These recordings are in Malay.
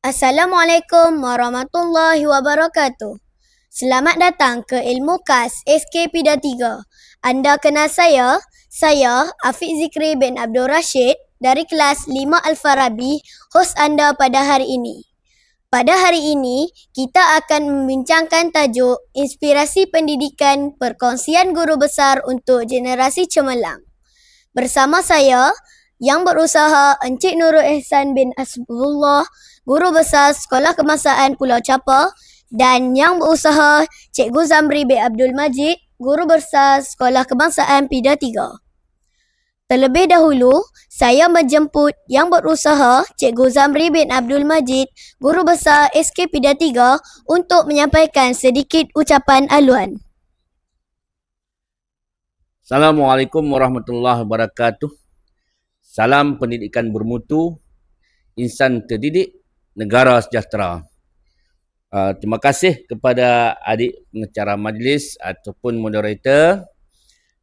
Assalamualaikum warahmatullahi wabarakatuh. Selamat datang ke Ilmu KAS SKPIDA 3. Anda kenal saya Afiq Zikri bin Abdul Rashid dari kelas 5 Al-Farabi, hos anda pada hari ini. Pada hari ini, kita akan membincangkan tajuk Inspirasi Pendidikan Perkongsian Guru Besar untuk Generasi Cemerlang. Bersama saya, yang berusaha Encik Nurul Ihsan bin Hasbullah, Guru Besar Sekolah Kebangsaan Pulau Capa, dan yang berusaha Cikgu Zamri bin Abdul Majid, Guru Besar Sekolah Kebangsaan PIDA 3. Terlebih dahulu, saya menjemput yang berusaha Cikgu Zamri bin Abdul Majid, Guru Besar SK PIDA 3 untuk menyampaikan sedikit ucapan aluan. Assalamualaikum warahmatullahi wabarakatuh. Salam pendidikan bermutu, insan terdidik, negara sejahtera. Terima kasih kepada adik pengacara majlis ataupun moderator,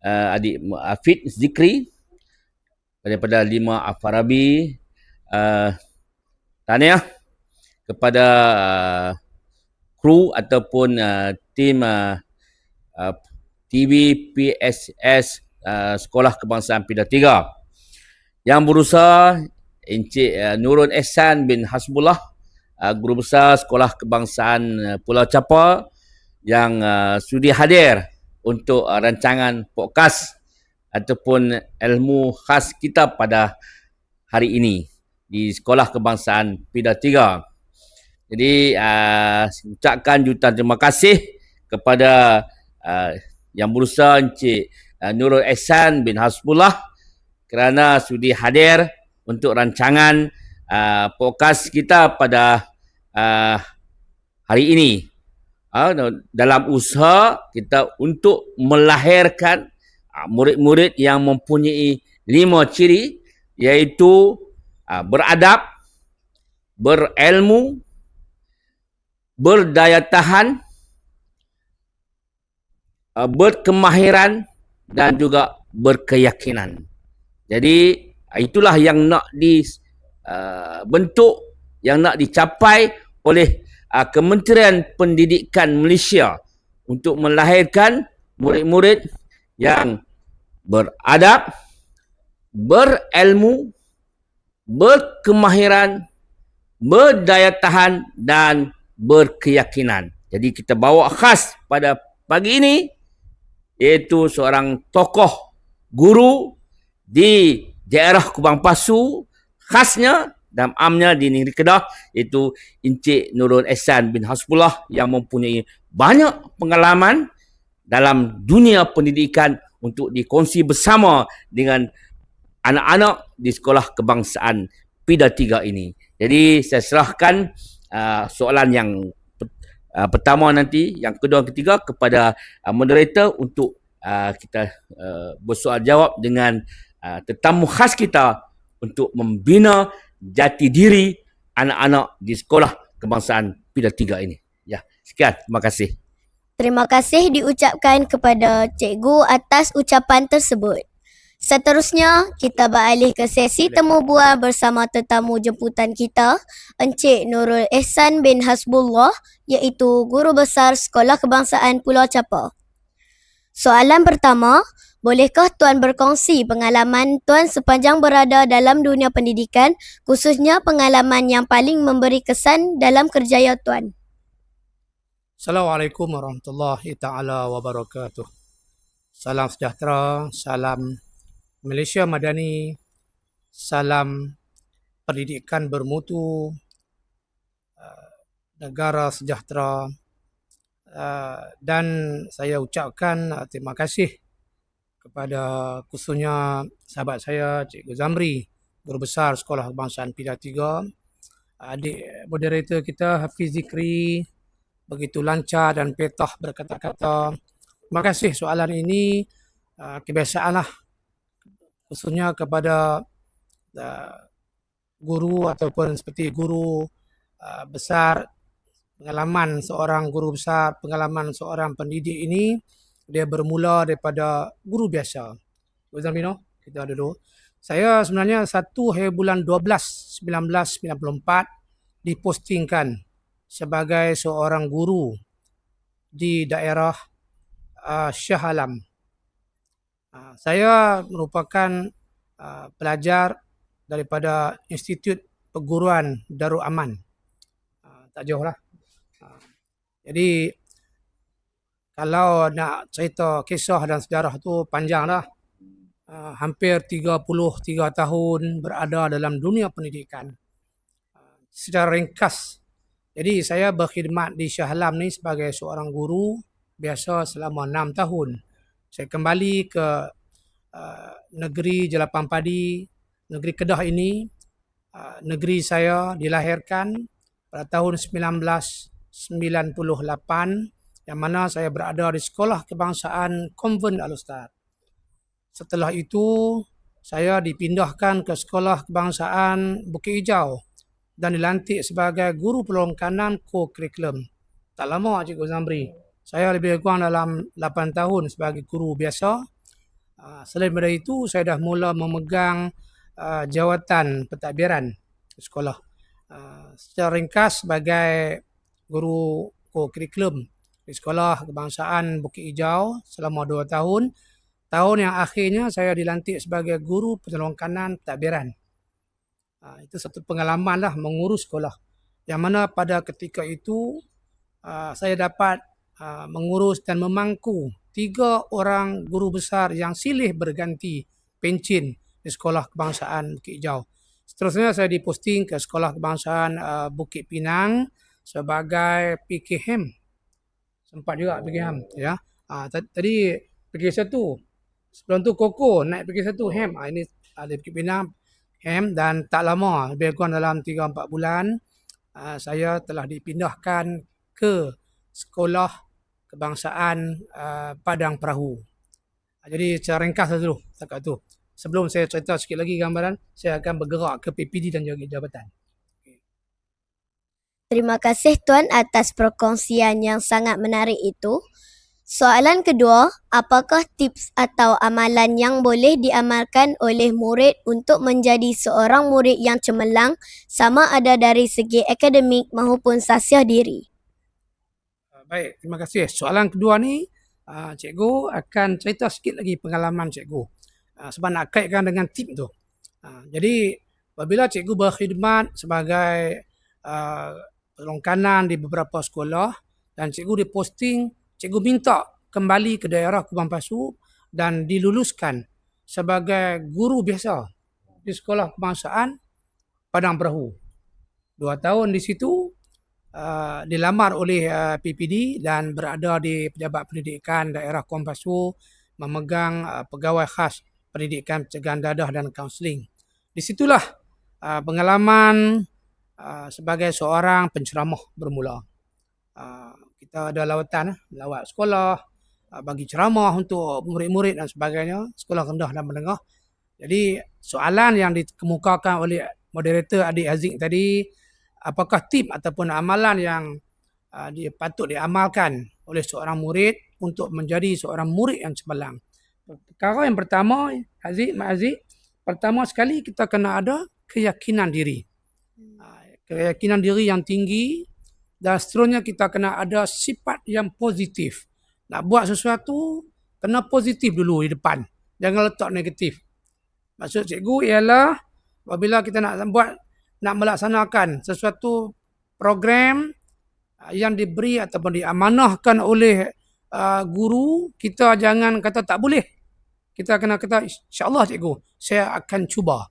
adik Afiq Zikri daripada 5 Al-Farabi. Tahniah kepada kru ataupun tim TV PSS Sekolah Kebangsaan PIDA 3 yang berusaha Encik Nurul Ihsan bin Hasbullah, Guru Besar Sekolah Kebangsaan Pulau Capa yang sudi hadir untuk rancangan podcast ataupun ilmu khas kita pada hari ini di Sekolah Kebangsaan PIDA 3. Jadi ucapkan jutaan terima kasih kepada yang berusaha Encik Nurul Ihsan bin Hasbullah kerana sudi hadir untuk rancangan podcast kita pada hari ini. Dalam usaha kita untuk melahirkan murid-murid yang mempunyai 5 ciri, iaitu beradab, berilmu, berdaya tahan, berkemahiran dan juga berkeyakinan. Jadi itulah yang nak dibentuk, yang nak dicapai oleh Kementerian Pendidikan Malaysia untuk melahirkan murid-murid yang beradab, berilmu, berkemahiran, berdaya tahan dan berkeyakinan. Jadi kita bawa khas pada pagi ini, iaitu seorang tokoh guru di daerah Kubang Pasu, khasnya dan amnya di negeri Kedah, iaitu Encik Nurul Ihsan bin Hasbullah yang mempunyai banyak pengalaman dalam dunia pendidikan untuk dikongsi bersama dengan anak-anak di Sekolah Kebangsaan PIDA 3 ini. Jadi saya serahkan soalan yang pertama nanti, yang kedua, ketiga kepada moderator untuk kita bersoal jawab dengan tetamu khas kita untuk membina jati diri anak-anak di Sekolah Kebangsaan PIDA 3 ini. Ya, sekian. Terima kasih. Terima kasih diucapkan kepada cikgu atas ucapan tersebut. Seterusnya, kita beralih ke sesi temu bual bersama tetamu jemputan kita, Encik Nurul Ihsan bin Hasbullah, iaitu Guru Besar Sekolah Kebangsaan Pulau Capa. Soalan pertama, bolehkah Tuan berkongsi pengalaman Tuan sepanjang berada dalam dunia pendidikan, khususnya pengalaman yang paling memberi kesan dalam kerjaya Tuan? Assalamualaikum warahmatullahi ta'ala wabarakatuh. Salam sejahtera, salam Malaysia Madani, salam pendidikan bermutu, negara sejahtera, dan saya ucapkan terima kasih kepada khususnya sahabat saya Cikgu Zamri, Guru Besar Sekolah Kebangsaan PIDA 3, adik moderator kita Hafiz Zikri, begitu lancar dan petah berkata-kata. Terima kasih soalan ini. Kebiasaanlah khususnya kepada guru ataupun seperti guru besar, pengalaman seorang guru besar, pengalaman seorang pendidik ini, dia bermula daripada guru biasa. Zamino, kita dulu. Saya sebenarnya 1 hari bulan 12 1994 dipostingkan sebagai seorang guru di daerah Shah Alam. Saya merupakan pelajar daripada Institut Perguruan Darul Aman. Tak jauh lah. Jadi kalau nak cerita kisah dan sejarah tu panjang dah. Hampir 33 tahun berada dalam dunia pendidikan. Secara ringkas, jadi saya berkhidmat di Shah Alam ni sebagai seorang guru biasa selama 6 tahun. Saya kembali ke negeri Jelapang Padi, negeri Kedah ini. Negeri saya dilahirkan pada tahun 1998, yang mana saya berada di Sekolah Kebangsaan Konvent Al-Ustaz. Setelah itu, saya dipindahkan ke Sekolah Kebangsaan Bukit Hijau dan dilantik sebagai guru penolong kanan co-curriculum. Tak lama Cikgu Zamri. Saya lebih kurang dalam 8 tahun sebagai guru biasa. Selain daripada itu, saya dah mula memegang jawatan pentadbiran sekolah. Secara ringkas sebagai guru co-curriculum di Sekolah Kebangsaan Bukit Hijau selama 2 tahun. Tahun yang akhirnya saya dilantik sebagai guru penolong kanan pentadbiran. Itu satu pengalaman lah mengurus sekolah. Yang mana pada ketika itu saya dapat mengurus dan memangku 3 orang guru besar yang silih berganti pencin di Sekolah Kebangsaan Bukit Hijau. Seterusnya saya diposting ke Sekolah Kebangsaan Bukit Pinang sebagai PKM. Sempat juga PKM. Ya. Tadi PK1. Sebelum tu Koko naik PK1 HEM. Ini ada Bukit Pinang HEM, dan tak lama, lebih kurang dalam 3-4 bulan, saya telah dipindahkan ke Sekolah Kebangsaan Padang Perahu. Jadi secara ringkas dulu setakat tu. Sebelum saya cerita sikit lagi gambaran, saya akan bergerak ke PPD dan juga jabatan. Terima kasih Tuan atas perkongsian yang sangat menarik itu. Soalan kedua, apakah tips atau amalan yang boleh diamalkan oleh murid untuk menjadi seorang murid yang cemerlang sama ada dari segi akademik maupun sasiah diri? Baik, terima kasih. Soalan kedua ni, cikgu akan cerita sikit lagi pengalaman cikgu. Sebab nak kaitkan dengan tip tu. Jadi, apabila cikgu berkhidmat sebagai penolong kanan di beberapa sekolah dan cikgu diposting, cikgu minta kembali ke daerah Kubang Pasu dan diluluskan sebagai guru biasa di Sekolah Kebangsaan Padang Perahu. 2 tahun di situ, dilamar oleh PPD dan berada di Pejabat Pendidikan Daerah Kubang Pasu, memegang pegawai khas pendidikan pencegahan dadah dan kaunseling. Di situlah pengalaman sebagai seorang penceramah bermula. Kita ada lawatan, lawat sekolah, bagi ceramah untuk murid-murid dan sebagainya, sekolah rendah dan menengah. Jadi soalan yang dikemukakan oleh moderator Adik Haziq tadi, apakah tip ataupun amalan yang patut diamalkan oleh seorang murid untuk menjadi seorang murid yang cemerlang? Perkara yang pertama, Mak Haziq, pertama sekali kita kena ada keyakinan diri. Keyakinan diri yang tinggi, dan seterusnya kita kena ada sifat yang positif. Nak buat sesuatu, kena positif dulu di depan. Jangan letak negatif. Maksud cikgu ialah apabila kita nak melaksanakan sesuatu program yang diberi ataupun diamanahkan oleh guru, kita jangan kata tak boleh. Kita kena kata, insyaAllah cikgu, saya akan cuba.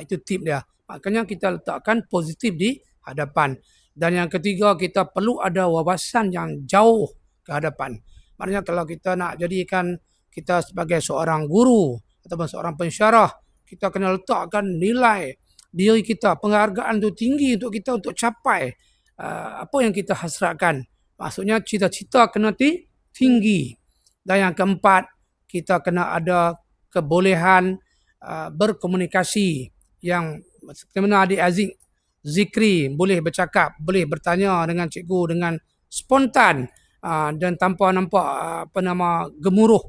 Itu tip dia. Makanya kita letakkan positif di hadapan. Dan yang ketiga, kita perlu ada wawasan yang jauh ke hadapan. Maknanya kalau kita nak jadikan kita sebagai seorang guru ataupun seorang pensyarah, kita kena letakkan nilai diri kita, penghargaan itu tinggi untuk kita untuk capai apa yang kita hasratkan. Maksudnya cita-cita kena tinggi. Dan yang keempat, kita kena ada kebolehan berkomunikasi yang seperti Adik Haziq Zikri, boleh bercakap, boleh bertanya dengan cikgu dengan spontan dan tanpa nampak gemuruh.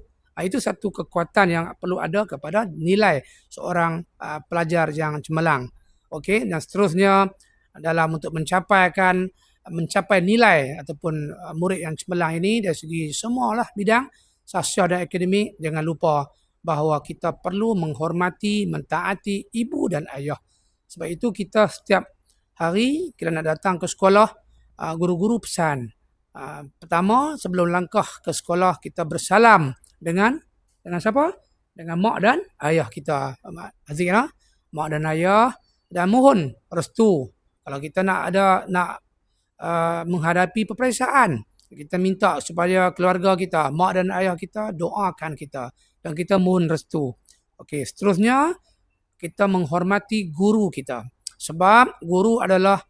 Itu satu kekuatan yang perlu ada kepada nilai seorang pelajar yang cemerlang. Okey, dan seterusnya dalam untuk mencapai nilai ataupun murid yang cemerlang ini dari segi semualah bidang sosial dan akademik. Jangan lupa bahawa kita perlu menghormati, mentaati ibu dan ayah. Sebab itu kita setiap hari kita nak datang ke sekolah, guru-guru pesan, pertama sebelum langkah ke sekolah kita bersalam dengan siapa? Dengan mak dan ayah kita. Aziz, mak dan ayah, dan mohon restu. Kalau kita nak menghadapi peperiksaan, kita minta supaya keluarga kita, mak dan ayah kita doakan kita dan kita mohon restu. Okey, seterusnya kita menghormati guru kita. Sebab guru adalah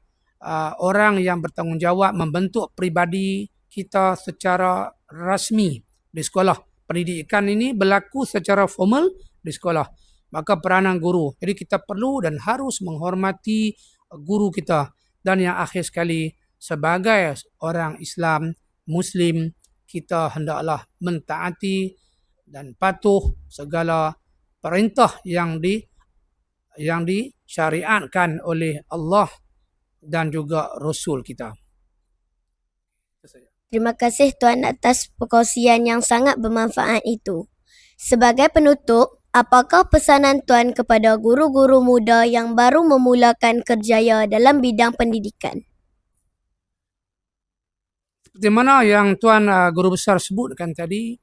orang yang bertanggungjawab membentuk pribadi kita secara rasmi di sekolah. Pendidikan ini berlaku secara formal di sekolah. Maka peranan guru. Jadi kita perlu dan harus menghormati guru kita. Dan yang akhir sekali, sebagai orang Islam, Muslim, kita hendaklah mentaati dan patuh segala perintah yang disyariatkan oleh Allah dan juga Rasul kita. Terima kasih Tuan atas perkongsian yang sangat bermanfaat itu. Sebagai penutup, apakah pesanan Tuan kepada guru-guru muda yang baru memulakan kerjaya dalam bidang pendidikan? Seperti mana yang Tuan Guru Besar sebutkan tadi,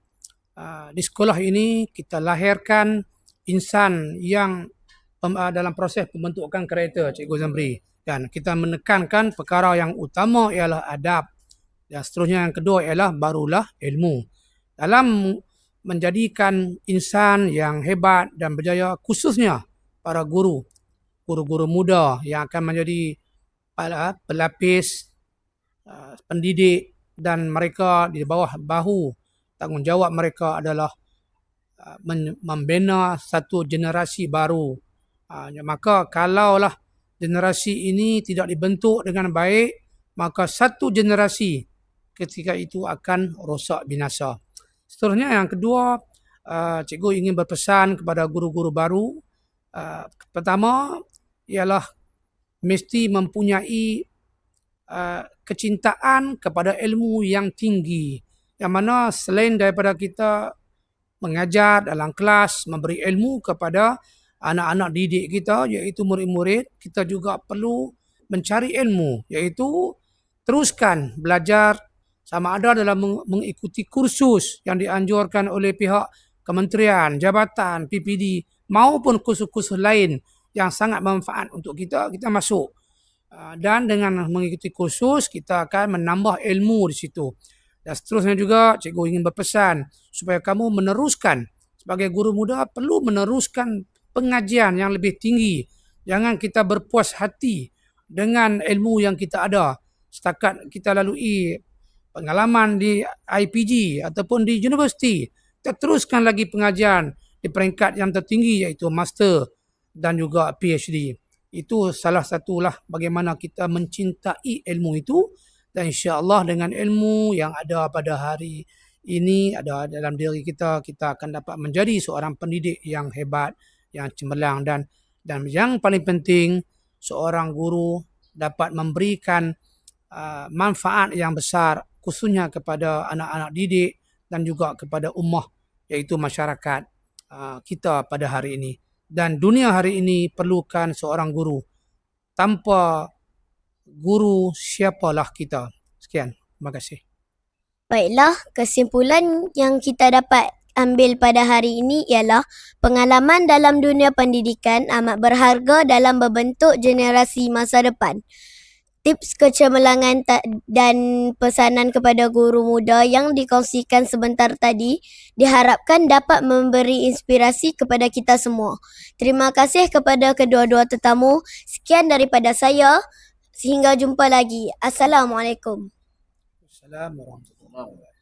di sekolah ini kita lahirkan insan yang dalam proses pembentukan karakter, Cikgu Zamri. Dan kita menekankan perkara yang utama ialah adab. Dan seterusnya yang kedua ialah barulah ilmu. Dalam menjadikan insan yang hebat dan berjaya, khususnya para guru-guru muda yang akan menjadi pelapis, pendidik, dan mereka di bawah bahu tanggungjawab mereka adalah membina satu generasi baru. Maka kalaulah generasi ini tidak dibentuk dengan baik, maka satu generasi ketika itu akan rosak binasa. Seterusnya yang kedua, cikgu ingin berpesan kepada guru-guru baru. Pertama ialah mesti mempunyai kecintaan kepada ilmu yang tinggi. Yang mana selain daripada kita mengajar dalam kelas, memberi ilmu kepada anak-anak didik kita, iaitu murid-murid, kita juga perlu mencari ilmu, iaitu teruskan belajar sama ada dalam mengikuti kursus yang dianjurkan oleh pihak kementerian, jabatan, PPD maupun kursus-kursus lain yang sangat bermanfaat untuk kita masuk. Dan dengan mengikuti kursus, kita akan menambah ilmu di situ. Dan seterusnya juga, cikgu ingin berpesan supaya kamu meneruskan, sebagai guru muda perlu meneruskan pengajian yang lebih tinggi. Jangan kita berpuas hati dengan ilmu yang kita ada. Setakat kita lalui pengalaman di IPG ataupun di universiti, kita teruskan lagi pengajian di peringkat yang tertinggi iaitu master dan juga PhD. Itu salah satulah bagaimana kita mencintai ilmu itu, dan insya-Allah dengan ilmu yang ada pada hari ini ada dalam diri kita, kita akan dapat menjadi seorang pendidik yang hebat, yang cemerlang, dan yang paling penting seorang guru dapat memberikan manfaat yang besar khususnya kepada anak-anak didik dan juga kepada ummah, iaitu masyarakat kita pada hari ini. Dan dunia hari ini perlukan seorang guru. Tanpa guru, siapalah kita. Sekian. Terima kasih. Baiklah, kesimpulan yang kita dapat ambil pada hari ini ialah pengalaman dalam dunia pendidikan amat berharga dalam membentuk generasi masa depan. Tips kecemerlangan dan pesanan kepada guru muda yang dikongsikan sebentar tadi diharapkan dapat memberi inspirasi kepada kita semua. Terima kasih kepada kedua-dua tetamu. Sekian daripada saya. Sehingga jumpa lagi. Assalamualaikum. Assalamualaikum warahmatullahi wabarakatuh.